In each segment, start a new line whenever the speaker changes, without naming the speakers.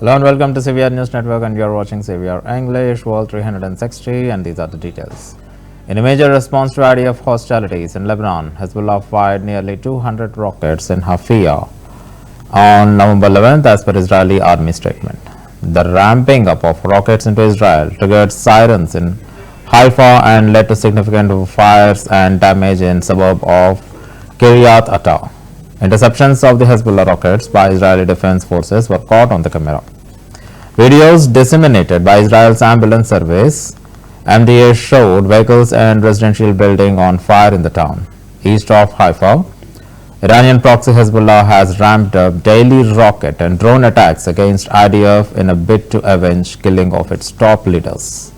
Hello and welcome to CVR News Network, and you are watching CVR English, World 360, and these are the details. In a major response to IDF hostilities in Lebanon, Hezbollah fired nearly 200 rockets in Haifa on November 11th, as per Israeli army statement. The ramping up of rockets into Israel triggered sirens in Haifa and led to significant fires and damage in suburb of Kiryat Atta. Interceptions of the Hezbollah rockets by Israeli defense forces were caught on the camera. Videos disseminated by Israel's ambulance service MDA showed vehicles and residential building on fire in the town. East of Haifa, Iranian proxy Hezbollah has ramped up daily rocket and drone attacks against IDF in a bid to avenge killing of its top leaders.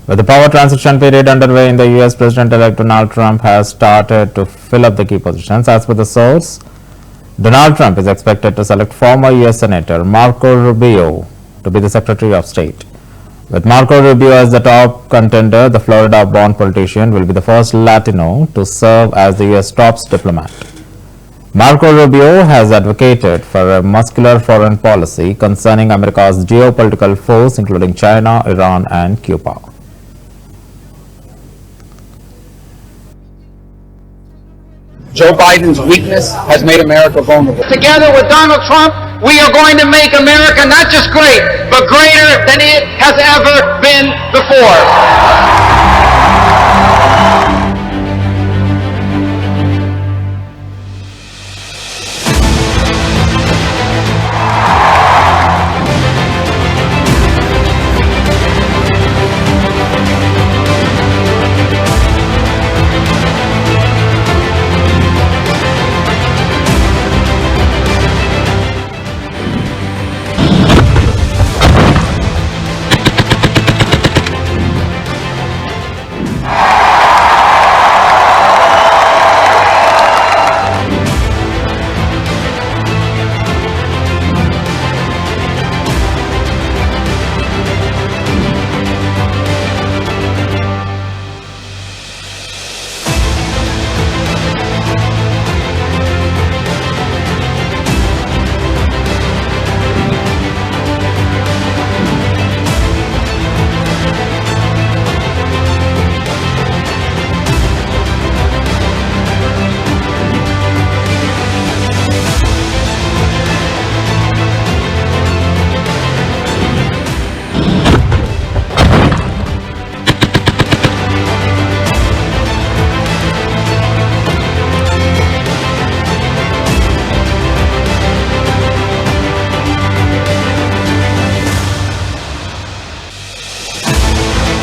With the power transition period underway in the US, President-elect Donald Trump has started to fill up the key positions. As per the source, Donald Trump is expected to select former US Senator Marco Rubio to be the Secretary of State. With Marco Rubio as the top contender, the Florida-born politician will be the first Latino to serve as the US top diplomat. Marco Rubio has advocated for a muscular foreign policy concerning America's geopolitical foes, including China, Iran, and Cuba.
Joe Biden's weakness has made America vulnerable.
Together with Donald Trump, we are going to make America not just great, but greater than it has ever been before.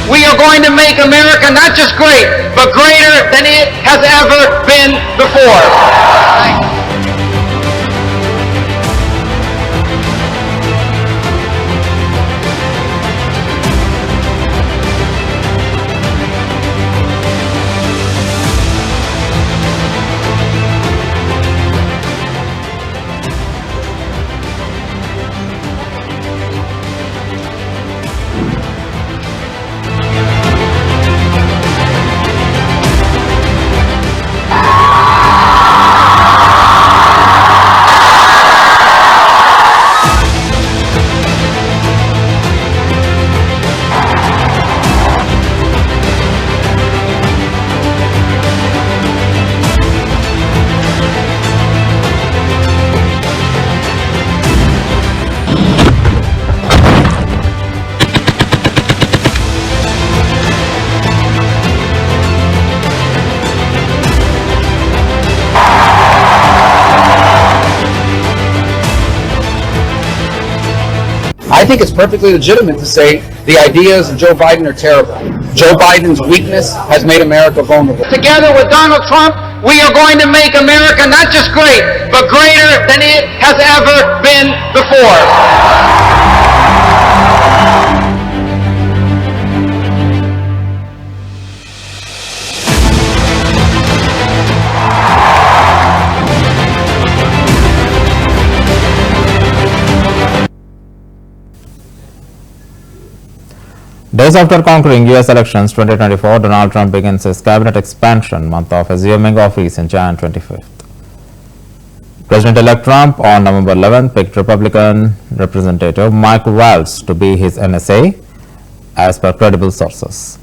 We are going to make America not just great, but greater than it has ever been before.
I think it's perfectly legitimate to say the ideas of Joe Biden are terrible. Joe Biden's weakness has made America vulnerable.
Together with Donald Trump, we are going to make America not just great, but greater than it has ever been before.
Days after conquering U.S. elections 2024, Donald Trump begins his cabinet expansion month of assuming office in Jan 25th. President-elect Trump on November 11th picked Republican Representative Mike Waltz to be his NSA, as per credible sources.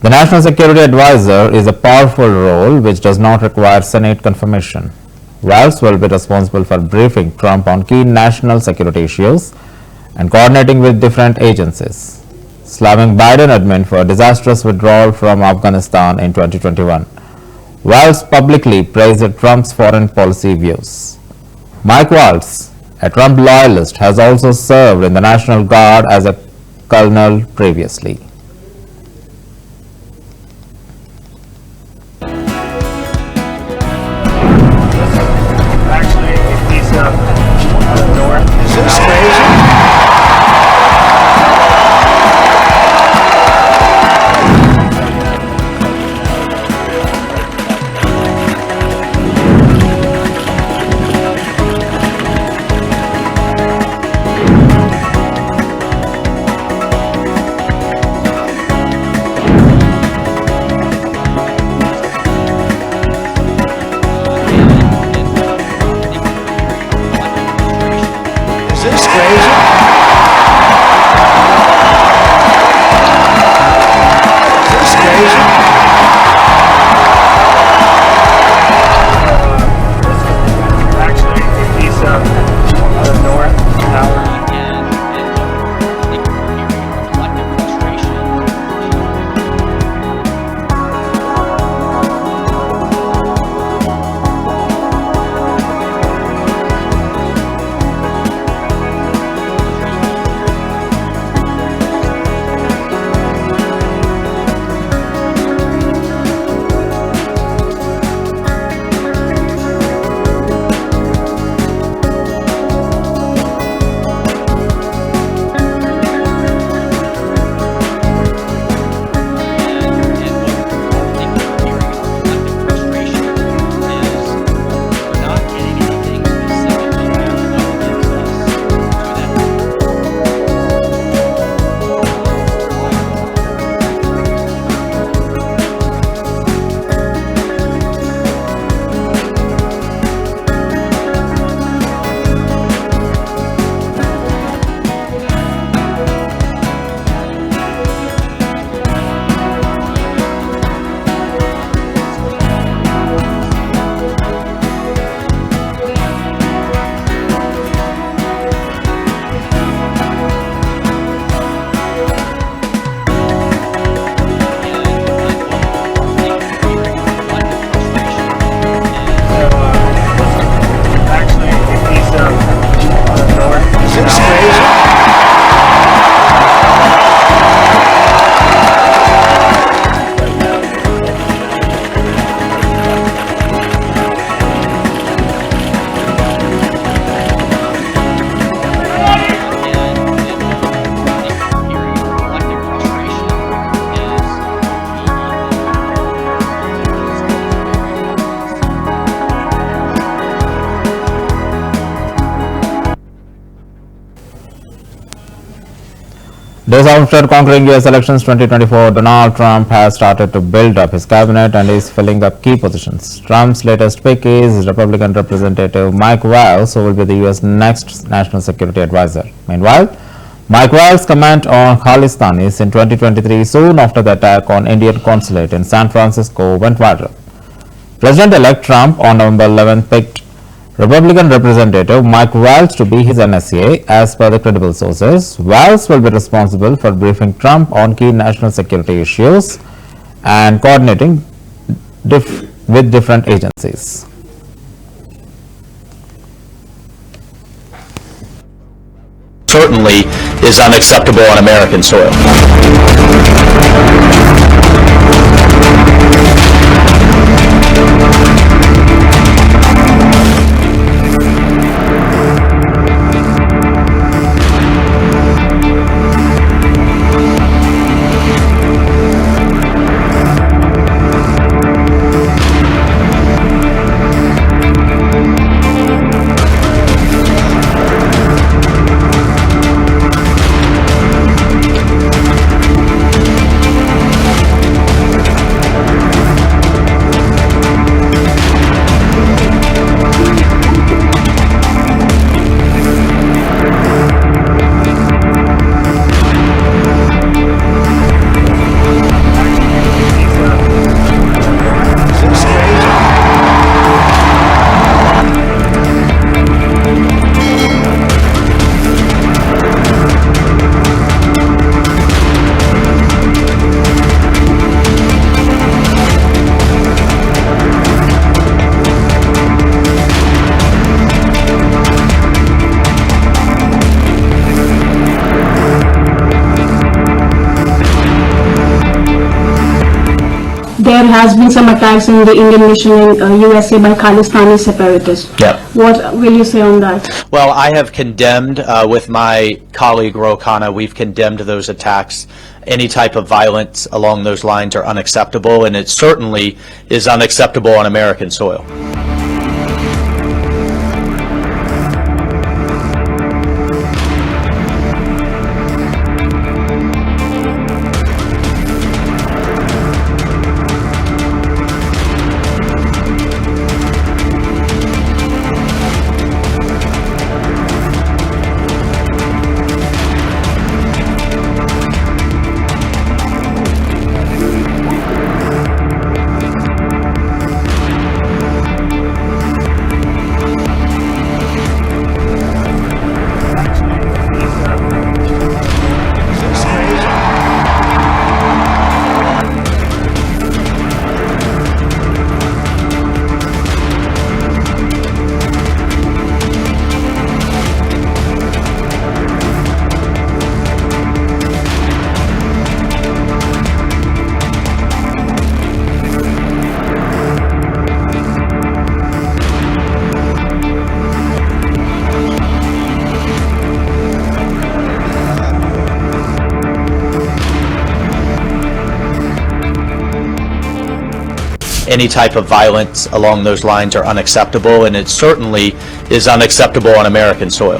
The National Security Advisor is a powerful role which does not require Senate confirmation. Waltz will be responsible for briefing Trump on key national security issues and coordinating with different agencies, slamming Biden admin for disastrous withdrawal from Afghanistan in 2021. Waltz publicly praised Trump's foreign policy views. Mike Waltz, a Trump loyalist, has also served in the National Guard as a colonel previously.
Actually, he's north. Is this crazy?
Days after conquering US elections 2024, Donald Trump has started to build up his cabinet and is filling up key positions. Trump's latest pick is Republican Representative Mike Waltz, who will be the US next National Security Advisor. Meanwhile, Mike Waltz's comment on Khalistanis in 2023, soon after the attack on Indian consulate in San Francisco, went viral. President-elect Trump on November 11 picked Republican Representative Mike Waltz to be his NSA. As per the credible sources, Waltz will be responsible for briefing Trump on key national security issues and coordinating with different agencies.
Certainly is unacceptable on American soil.
There has been some attacks in the Indian mission in USA by Khalistani separatists.
Yep.
What will you say on that?
Well, I have condemned, with my colleague Ro Khanna, we've condemned those attacks. Any type of violence along those lines are unacceptable, and it certainly is unacceptable on American soil. Any type of violence along those lines are unacceptable, and it certainly is unacceptable on American soil.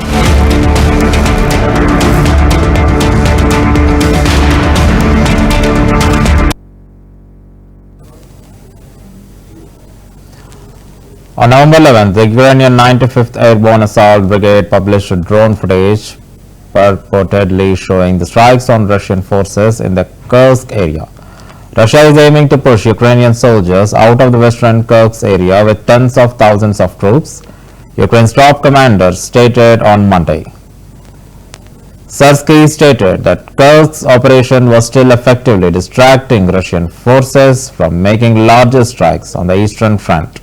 On November 11th, the Ukrainian 95th Airborne Assault Brigade published drone footage purportedly showing the strikes on Russian forces in the Kursk area. Russia is aiming to push Ukrainian soldiers out of the western Kursk area with tens of thousands of troops, Ukraine's top commander stated on Monday. Sursky stated that Kursk's operation was still effectively distracting Russian forces from making larger strikes on the Eastern Front.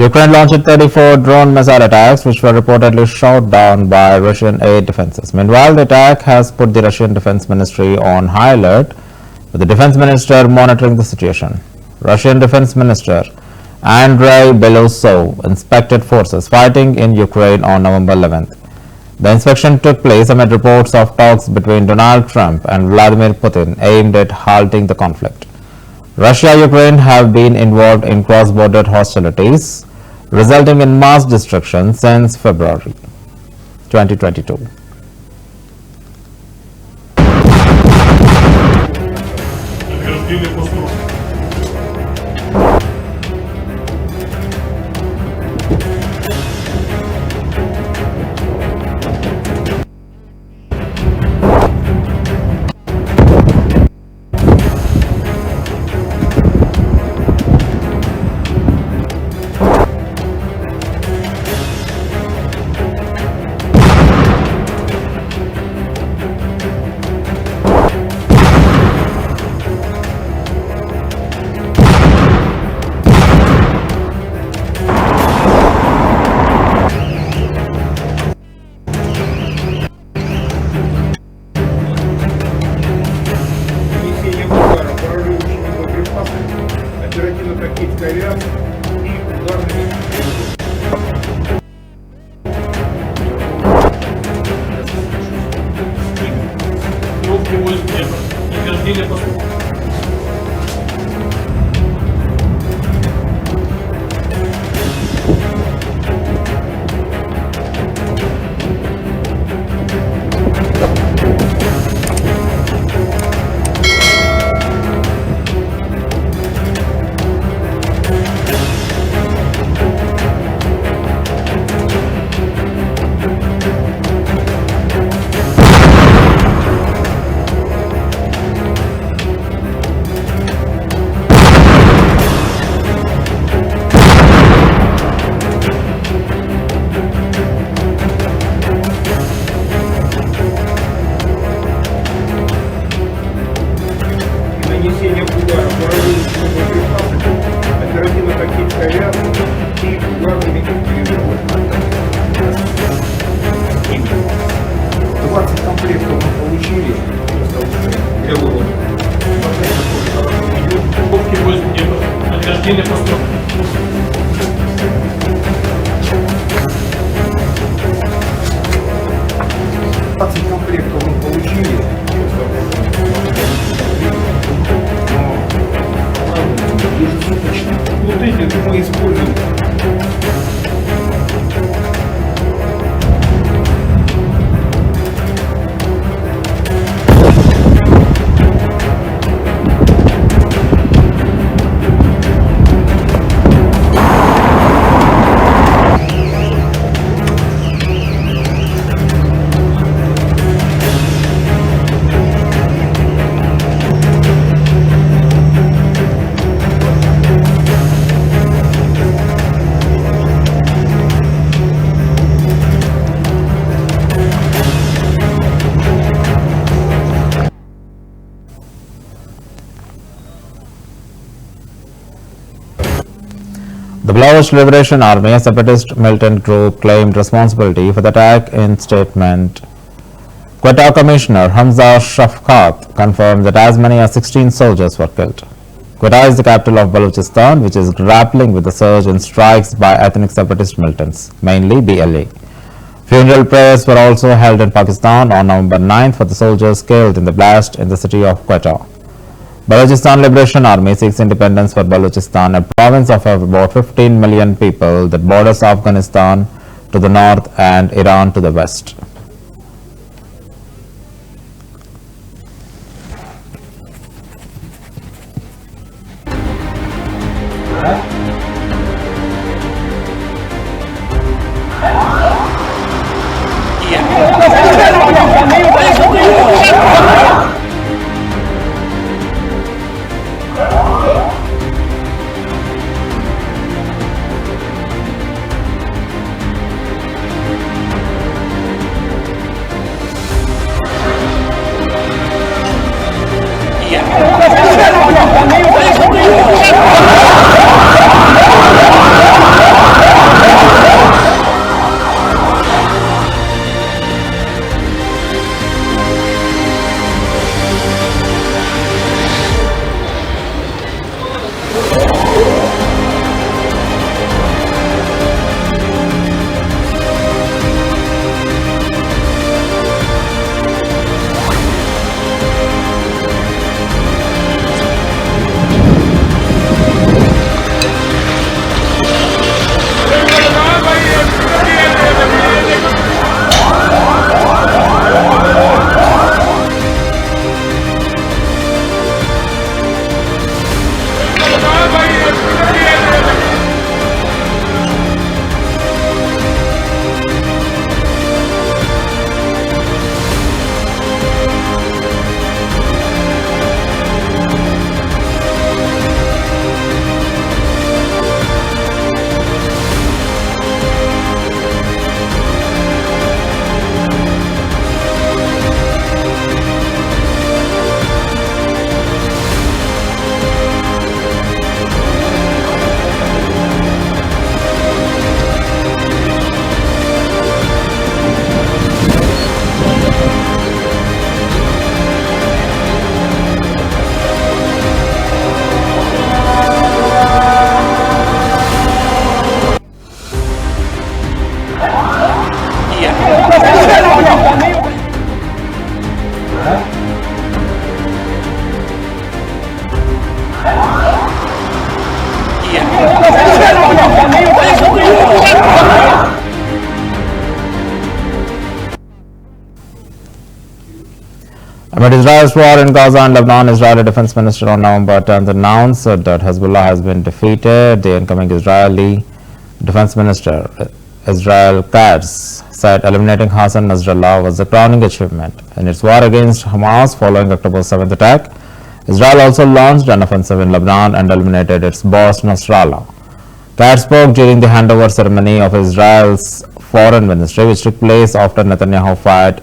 Ukraine launched 34 drone missile attacks, which were reportedly shot down by Russian air defenses. Meanwhile, the attack has put the Russian Defense Ministry on high alert, with the defense minister monitoring the situation. Russian Defense Minister Andrei Belosov inspected forces fighting in Ukraine on November 11th. The inspection took place amid reports of talks between Donald Trump and Vladimir Putin aimed at halting the conflict. Russia and Ukraine have been involved in cross-border hostilities, resulting in mass destruction since February 2022.
Нанесение удара поражающими боеприпасами, оперативно-тактической авиацией и ударными группе войск Днепр. Награждение послов. Нанесение удара поражающими боеприпасами, оперативно-тактической авиацией и ударными передовыми. 20 комплектов мы получили для вывода. Группе войск Днепр. Награждение послов. 20 комплектов мы получили. Ежесуточно. Вот эти мы используем.
The Belarusian Liberation Army, a separatist militant group, claimed responsibility for the attack in statement. Quetta Commissioner Hamza Shafkat confirmed that as many as 16 soldiers were killed. Quetta is the capital of Balochistan, which is grappling with the surge in strikes by ethnic separatist militants, mainly BLA. Funeral prayers were also held in Pakistan on November 9th for the soldiers killed in the blast in the city of Quetta. Balochistan Liberation Army seeks independence for Balochistan, a province of about 15 million people that borders Afghanistan to the north and Iran to the west. Amid Israel's war in Gaza and Lebanon, Israeli Defense Minister on November 10th announced that Hezbollah has been defeated. The incoming Israeli Defense Minister, Israel Katz, said eliminating Hassan Nasrallah was a crowning achievement in its war against Hamas following October 7th attack. Israel also launched an offensive in Lebanon and eliminated its boss Nasrallah. Katz spoke during the handover ceremony of Israel's foreign ministry, which took place after Netanyahu fired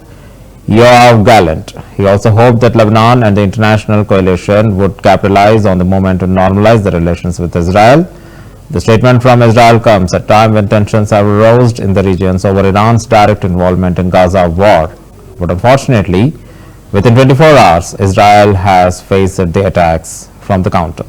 Yoav Gallant. He also hoped that Lebanon and the international coalition would capitalize on the moment to normalize the relations with Israel. The statement from Israel comes at a time when tensions have rose in the regions over Iran's direct involvement in Gaza war. But unfortunately, within 24 hours, Israel has faced the attacks from the counter.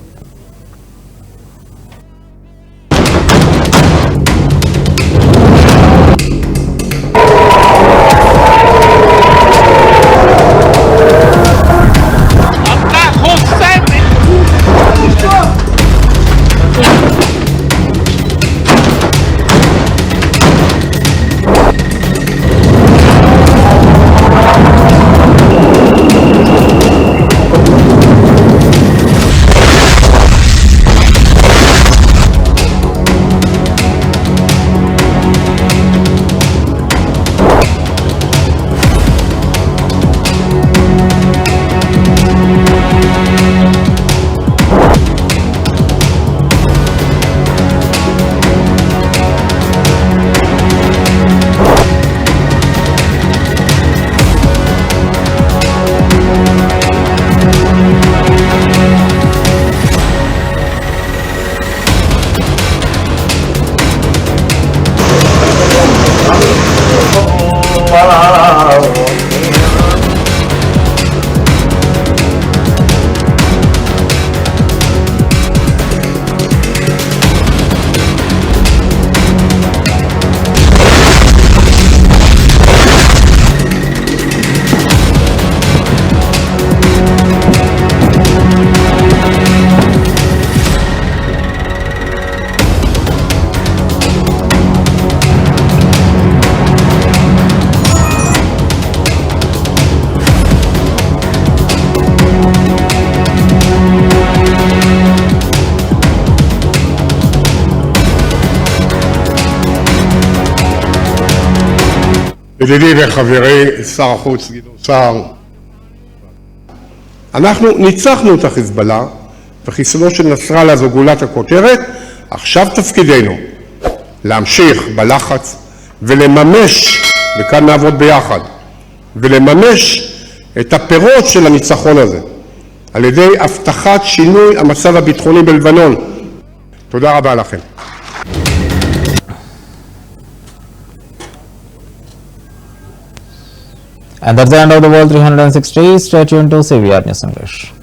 ידידי וחברי שר החוץ גדעון סער, אנחנו ניצחנו את החיזבאללה וחיסולו של נסראללה זו גולת הכותרת. עכשיו תפקידנו להמשיך בלחץ ולממש, וכאן נעבוד ביחד, ולממש את הפירות של הניצחון הזה על ידי הבטחת שינוי המצב הביטחוני בלבנון. תודה רבה לכם.
And that's the end of the World 360. Stay tuned to CVR News English.